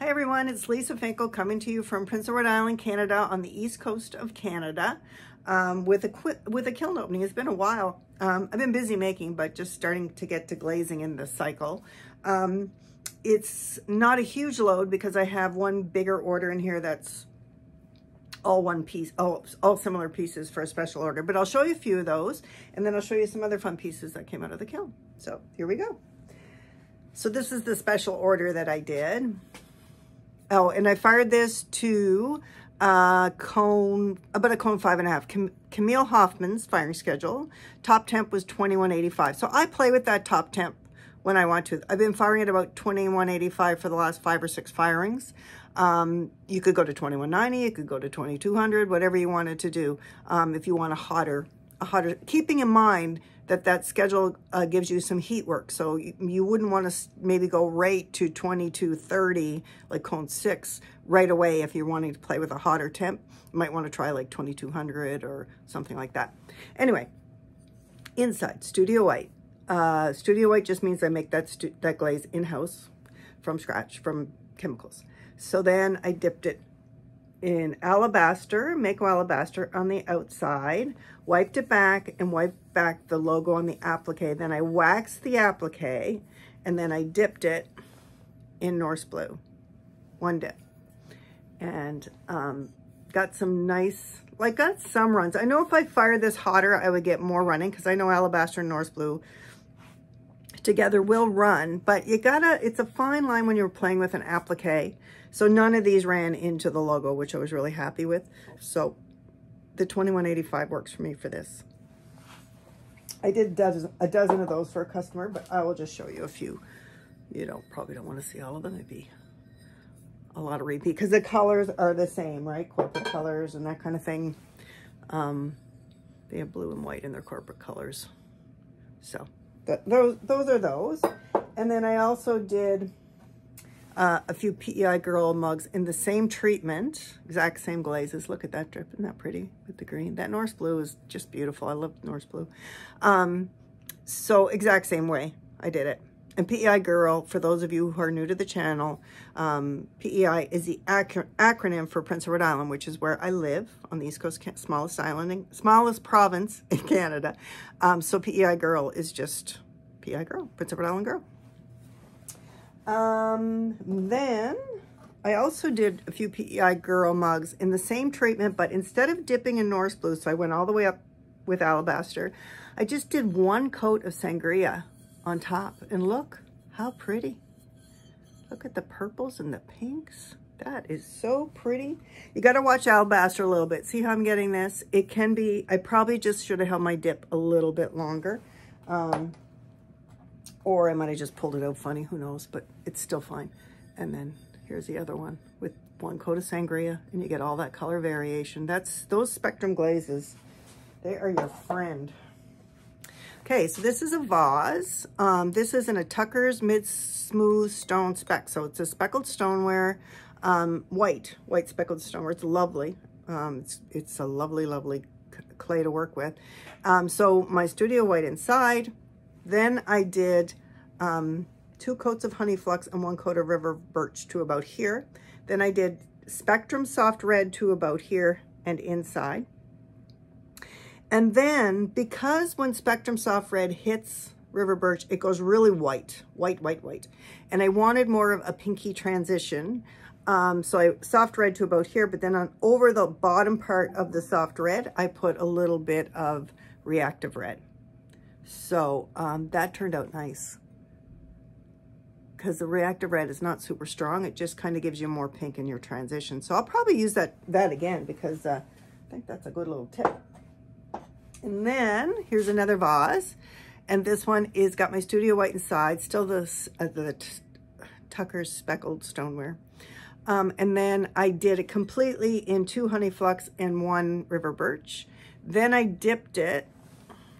Hi everyone, it's Lisa Finkel coming to you from Prince Edward Island, Canada, on the east coast of Canada, with a kiln opening. It's been a while. I've been busy making, but just starting to get to glazing in the cycle. It's not a huge load because I have one bigger order in here that's all one piece, all similar pieces for a special order. But I'll show you a few of those, and then I'll show you some other fun pieces that came out of the kiln. So here we go. So this is the special order that I did. Oh, and I fired this to about a cone 5.5. Camille Hoffman's firing schedule. Top temp was 2185. So I play with that top temp when I want to. I've been firing at about 2185 for the last 5 or 6 firings. You could go to 2190, you could go to 2200, whatever you wanted to do. If you want a hotter, keeping in mind that schedule gives you some heat work. So you wouldn't want to maybe go right to 2230, like cone 6, right away. If you're wanting to play with a hotter temp, you might want to try like 2200 or something like that. Anyway, inside, Studio White. Studio White just means I make that glaze in-house from scratch, from chemicals. So then I dipped it in alabaster, mayco alabaster on the outside, wiped it back and wiped back the logo on the applique. Then I waxed the applique and then I dipped it in Norse blue, one dip. And got some nice, got some runs. I know if I fired this hotter, I would get more running because I know alabaster and Norse blue together will run, but it's a fine line when you're playing with an applique. So none of these ran into the logo, which I was really happy with. So the 2185 works for me for this. I did a dozen of those for a customer, but I will just show you a few. You probably don't want to see all of them. It'd be a lot of repeat because the colors are the same, right? Corporate colors and that kind of thing. They have blue and white in their corporate colors. So those are those. And then I also did a few PEI Girl mugs in the same treatment, exact same glazes. Look at that drip, isn't that pretty with the green? That Norse blue is just beautiful. I love Norse blue. So exact same way I did it. And PEI Girl, for those of you who are new to the channel, PEI is the acronym for Prince Edward Island, which is where I live on the East Coast, smallest province in Canada. So PEI Girl is just PEI Girl, Prince Edward Island Girl. Then I also did a few PEI Girl mugs in the same treatment, but instead of dipping in Norse blue, so I went all the way up with alabaster, I just did one coat of sangria on top, and look how pretty. Look at the purples and the pinks. That is so pretty. You got to watch alabaster a little bit. See how I'm getting this? It can be, I probably just should have held my dip a little bit longer. Or I might have just pulled it out funny, who knows, but it's still fine. And then here's the other one with one coat of sangria, and you get all that color variation. Those spectrum glazes, they are your friend. Okay, so this is a vase. This is in a Tucker's mid-smooth stone speck. So it's a speckled stoneware, white speckled stoneware. It's lovely. It's a lovely, lovely clay to work with. So my Studio White inside. Then I did 2 coats of honey flux and 1 coat of river birch to about here. Then I did spectrum soft red to about here and inside. And then, because when Spectrum Soft Red hits River Birch, it goes really white. And I wanted more of a pinky transition. So I soft red to about here, but then over the bottom part of the soft red, I put a little bit of reactive red. So that turned out nice. Because the reactive red is not super strong. It just kind of gives you more pink in your transition. So I'll probably use that again because I think that's a good little tip. And then here's another vase, and this one is got my Studio White inside, still the Tucker's speckled stoneware. And then I did it completely in 2 honey flux and 1 river birch. Then I dipped it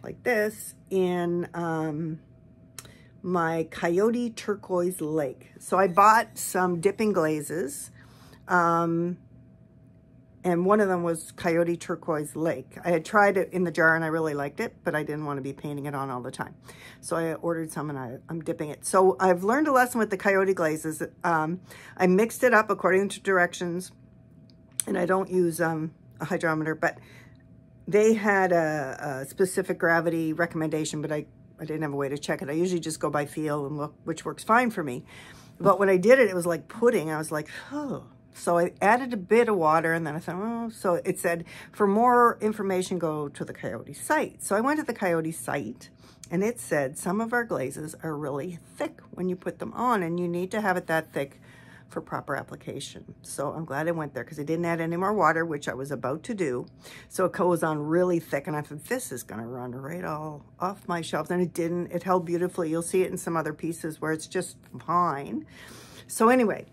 like this in my Coyote Turquoise Lake. So I bought some dipping glazes. And one of them was Coyote Turquoise Lake. I had tried it in the jar and I really liked it, but I didn't want to be painting it on all the time. So I ordered some and I'm dipping it. So I've learned a lesson with the Coyote glazes. I mixed it up according to directions, and I don't use a hydrometer, but they had a specific gravity recommendation, but I didn't have a way to check it. I usually just go by feel and look, which works fine for me. But when I did it, it was like pudding. I was like, oh. So I added a bit of water, and then I thought, oh, so it said, for more information, go to the Coyote site. So I went to the Coyote site, and it said some of our glazes are really thick when you put them on, and you need to have it that thick for proper application. So I'm glad I went there because I didn't add any more water, which I was about to do. So it goes on really thick, and I thought, this is going to run right all off my shelves, and it didn't. It held beautifully. You'll see it in some other pieces where it's just fine. So anyway,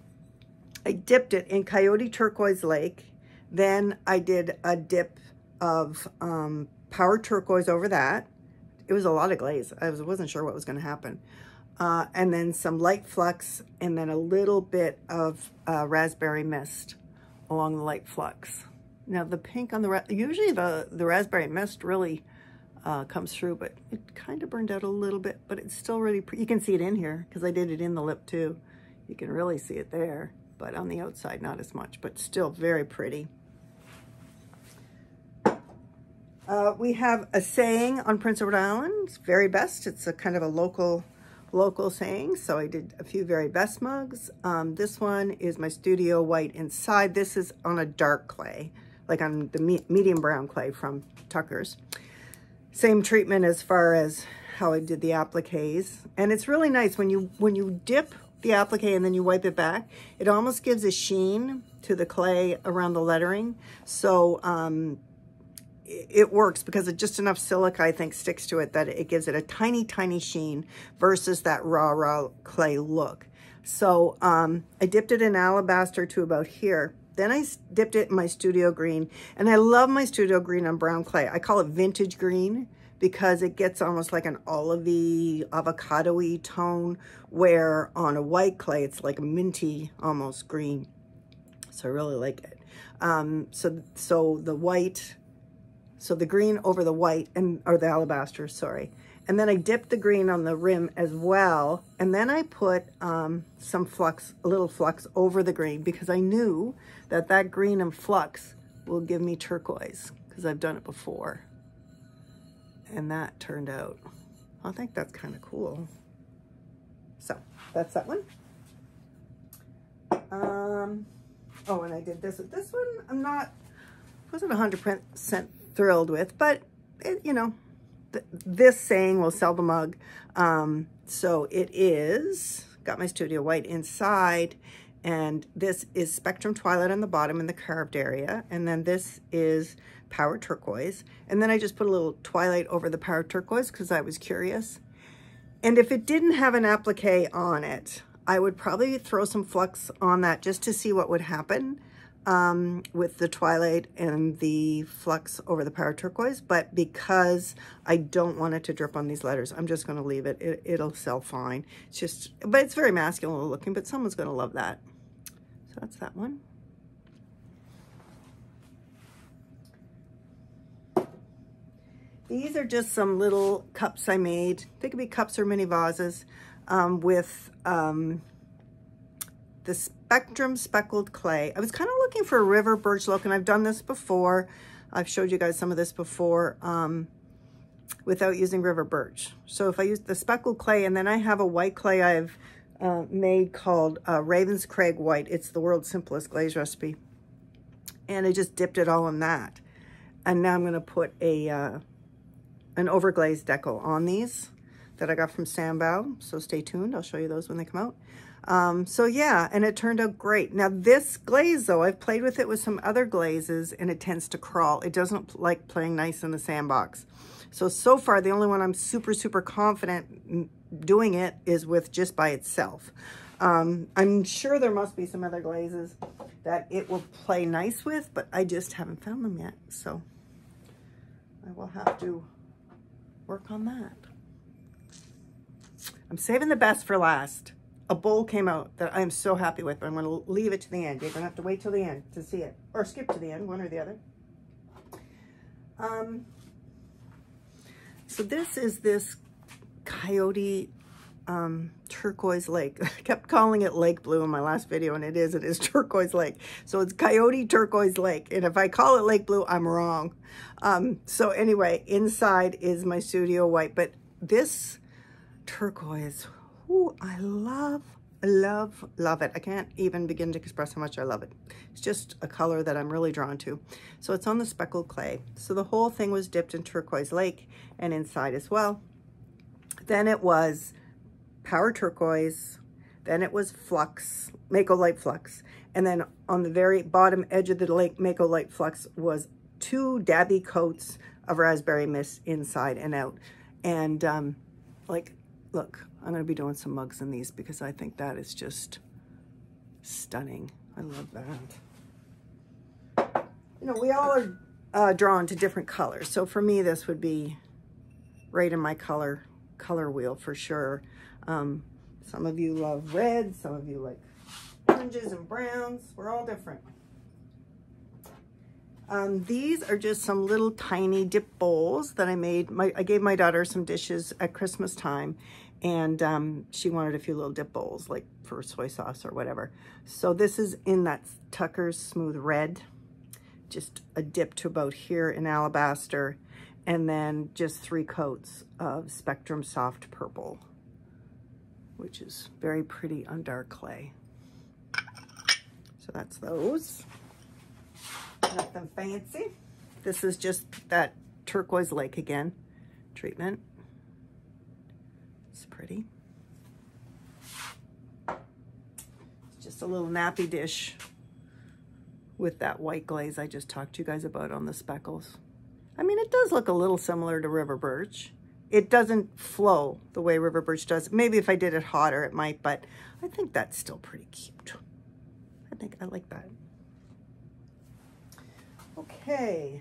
I dipped it in Coyote Turquoise Lake. Then I did a dip of Power Turquoise over that. It was a lot of glaze. I wasn't sure what was going to happen. And then some light flux, and then a little bit of raspberry mist along the light flux. Now the pink on the, usually the raspberry mist really comes through, but it kind of burned out a little bit, but it's still really pretty. You can see it in here because I did it in the lip too. You can really see it there, but on the outside, not as much, but still very pretty. We have a saying on Prince Edward Island, very best. It's a kind of a local saying. So I did a few very best mugs. This one is my Studio White inside. This is on a dark clay, like on the medium brown clay from Tucker's. Same treatment as far as how I did the appliques. And it's really nice when you dip the applique and then you wipe it back, it almost gives a sheen to the clay around the lettering. So it works because it just enough silica, I think, sticks to it that it gives it a tiny, tiny sheen versus that raw clay look. So I dipped it in alabaster to about here. Then I dipped it in my Studio Green, and I love my Studio Green on brown clay. I call it vintage green because it gets almost like an olivey, avocado-y tone, where on a white clay, it's like a minty, almost green. So I really like it. So the white, so the green over the white, or the alabaster, sorry. And then I dipped the green on the rim as well. And then I put some flux, a little flux over the green, because I knew that that green and flux will give me turquoise, because I've done it before. And that turned out, I think that's kind of cool. So that's that one. Oh, and I did this. This one wasn't 100% thrilled with, but it, you know, this saying will sell the mug. So it is, got my Studio White inside, and this is Spectrum Twilight on the bottom in the carved area, and then this is Power Turquoise, and then I just put a little Twilight over the Power Turquoise because I was curious. And if it didn't have an applique on it, I would probably throw some flux on that just to see what would happen with the Twilight and the flux over the Power Turquoise. But because I don't want it to drip on these letters, I'm just going to leave it. It'll sell fine. It's just, but it's very masculine looking, but someone's going to love that. So that's that one. These are just some little cups I made. They could be cups or mini vases with the Spectrum Speckled Clay. I was kind of looking for a river birch look, and I've done this before. I've showed you guys some of this before without using river birch. So if I use the speckled clay, and then I have a white clay I've made called Raven's Crag White. It's the world's simplest glaze recipe. And I just dipped it all in that. And now I'm going to put an overglazed deco on these that I got from Sambao. So stay tuned. I'll show you those when they come out. So yeah, and it turned out great. Now this glaze though, I've played with it with some other glazes and it tends to crawl. It doesn't like playing nice in the sandbox. So far, the only one I'm super, super confident doing it is with just by itself. I'm sure there must be some other glazes that it will play nice with, but I just haven't found them yet. So I will have to work on that. I'm saving the best for last. a bowl came out that I'm so happy with, but I'm going to leave it to the end. You're going to have to wait till the end to see it, or skip to the end, one or the other. So this is this coyote turquoise lake. I kept calling it lake blue in my last video, and it is turquoise lake. So it's coyote turquoise lake, and if I call it lake blue, I'm wrong. So anyway, inside is my studio white, but this turquoise, ooh, I love it. I can't even begin to express how much I love it. It's just a color that I'm really drawn to. So it's on the speckled clay. So the whole thing was dipped in turquoise lake and inside as well. Then it was powder turquoise, then it was flux, mayco light flux, and then on the very bottom edge of the lake mayco light flux was 2 dabby coats of raspberry mist inside and out. And like, look, I'm going to be doing some mugs in these because I think that is just stunning. I love that. You know, we all are drawn to different colors. So for me, this would be right in my color wheel for sure. Some of you love red, some of you like oranges and browns. We're all different. These are just some little tiny dip bowls that I made. I gave my daughter some dishes at Christmas time, and she wanted a few little dip bowls, like for soy sauce or whatever. So this is in that Tucker's Smooth Red, just a dip to about here in alabaster, and then just 3 coats of Spectrum Soft Purple, which is very pretty on dark clay. So that's those. Nothing fancy. This is just that turquoise lake again treatment. It's pretty. It's just a little nappy dish with that white glaze I just talked to you guys about on the speckles. I mean, it does look a little similar to river birch. It doesn't flow the way river birch does. Maybe if I did it hotter, it might, but I think that's still pretty cute. I think I like that. Okay,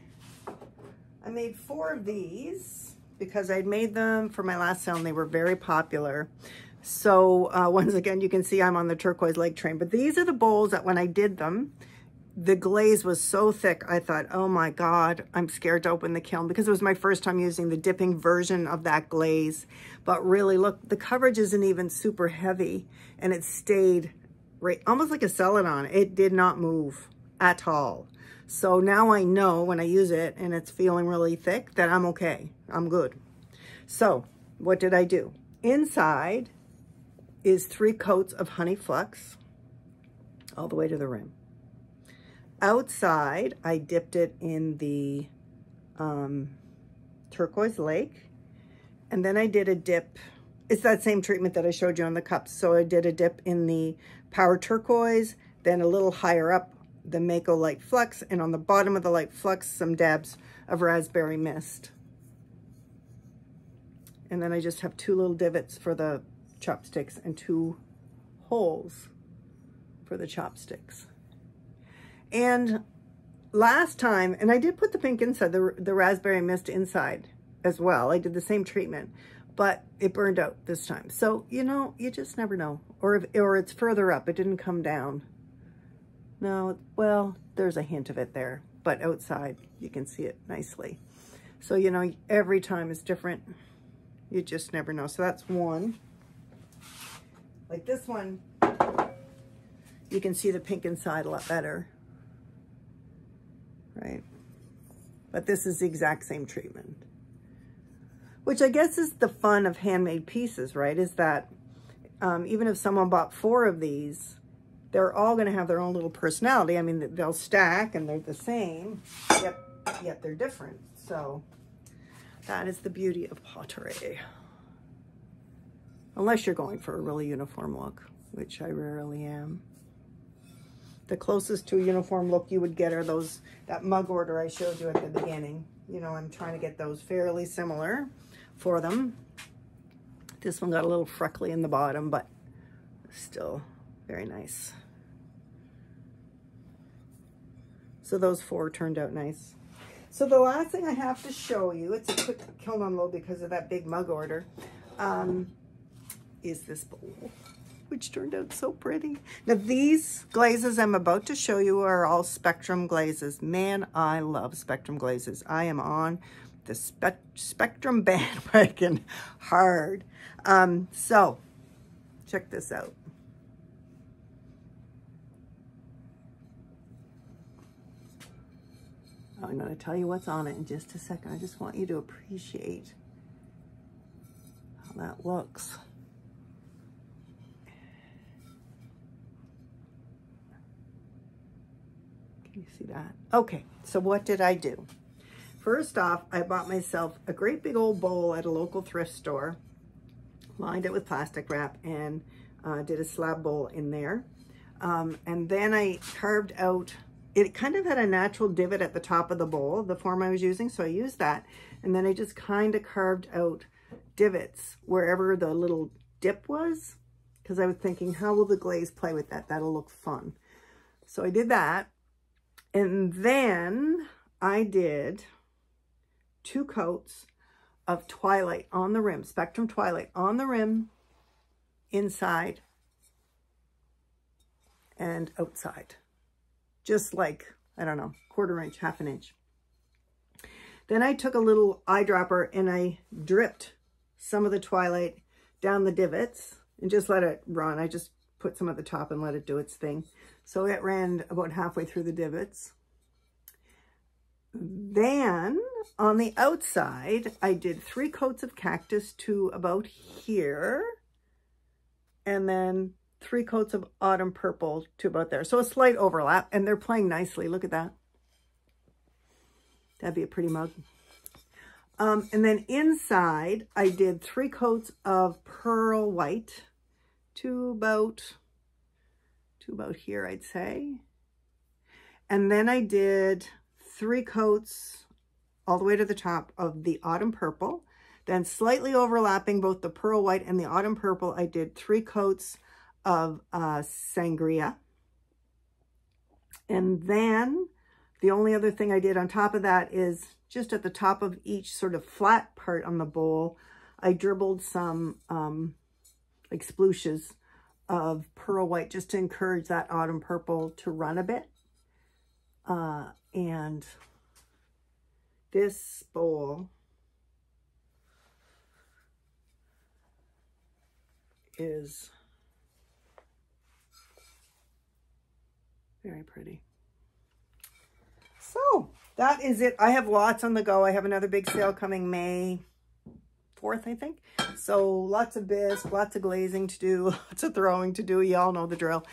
I made 4 of these because I'd made them for my last sale and they were very popular. So once again, you can see I'm on the turquoise lake train, but these are the bowls that when I did them, the glaze was so thick, I thought, oh my God, I'm scared to open the kiln because it was my first time using the dipping version of that glaze. But really, look, the coverage isn't even super heavy and it stayed right, almost like a Celadon. It did not move at all. So now I know when I use it and it's feeling really thick that I'm okay, I'm good. So what did I do? Inside is 3 coats of honey flux all the way to the rim. Outside, I dipped it in the turquoise lake, and then I did a dip. It's that same treatment that I showed you on the cups. So I did a dip in the powder turquoise, then a little higher up, the mayco light flux, and on the bottom of the light flux, some dabs of raspberry mist. And then I just have 2 little divots for the chopsticks and 2 holes for the chopsticks. And last time, and I did put the pink inside, the raspberry mist inside as well. I did the same treatment, but it burned out this time. So, you know, you just never know. Or it's further up, it didn't come down. No, well, there's a hint of it there, but outside you can see it nicely. So, you know, every time is different. You just never know. So that's one. Like this one, you can see the pink inside a lot better, right? But this is the exact same treatment, which I guess is the fun of handmade pieces, right? Is that even if someone bought 4 of these, they're all going to have their own little personality. I mean, they'll stack and they're the same, yet they're different. So that is the beauty of pottery. Unless you're going for a really uniform look, which I rarely am. The closest to a uniform look you would get are those, that mug order I showed you at the beginning. You know, I'm trying to get those fairly similar for them. This one got a little freckly in the bottom, but still very nice. So those 4 turned out nice. So the last thing I have to show you, it's a quick kiln unload because of that big mug order, is this bowl. which turned out so pretty. Now these glazes I'm about to show you are all spectrum glazes. Man, I love spectrum glazes. I am on the spectrum bandwagon hard. So check this out. I'm going to tell you what's on it in just a second. I just want you to appreciate how that looks. Can you see that? Okay, so what did I do? First off, I bought myself a great big old bowl at a local thrift store, lined it with plastic wrap, and did a slab bowl in there. And then I carved out, it kind of had a natural divot at the top of the bowl, the form I was using, so I used that. And then I just kind of carved out divots wherever the little dip was, because I was thinking, how will the glaze play with that? That'll look fun. So I did that. And then I did 2 coats of Twilight on the rim, Spectrum Twilight on the rim, inside and outside. Just like, I don't know, 1/4 inch, 1/2 inch. Then I took a little eyedropper and I dripped some of the Twilight down the divots and just let it run. I just put some at the top and let it do its thing. So it ran about halfway through the divots. Then on the outside, I did 3 coats of cactus to about here. And then 3 coats of autumn purple to about there. So a slight overlap, and they're playing nicely. Look at that. That'd be a pretty mug. And then inside, I did 3 coats of pearl white to about here, I'd say. And then I did 3 coats all the way to the top of the autumn purple. Then slightly overlapping both the pearl white and the autumn purple, I did 3 coats of sangria. And then the only other thing I did on top of that is just at the top of each sort of flat part on the bowl, I dribbled some like splooshes of pearl white just to encourage that autumn purple to run a bit. And this bowl is very pretty. So that is it. I have lots on the go. I have another big sale coming May 4th, I think. So lots of bisque, lots of glazing to do, lots of throwing to do. You all know the drill.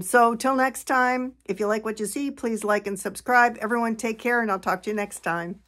So till next time, if you like what you see, please like and subscribe. Everyone take care, and I'll talk to you next time.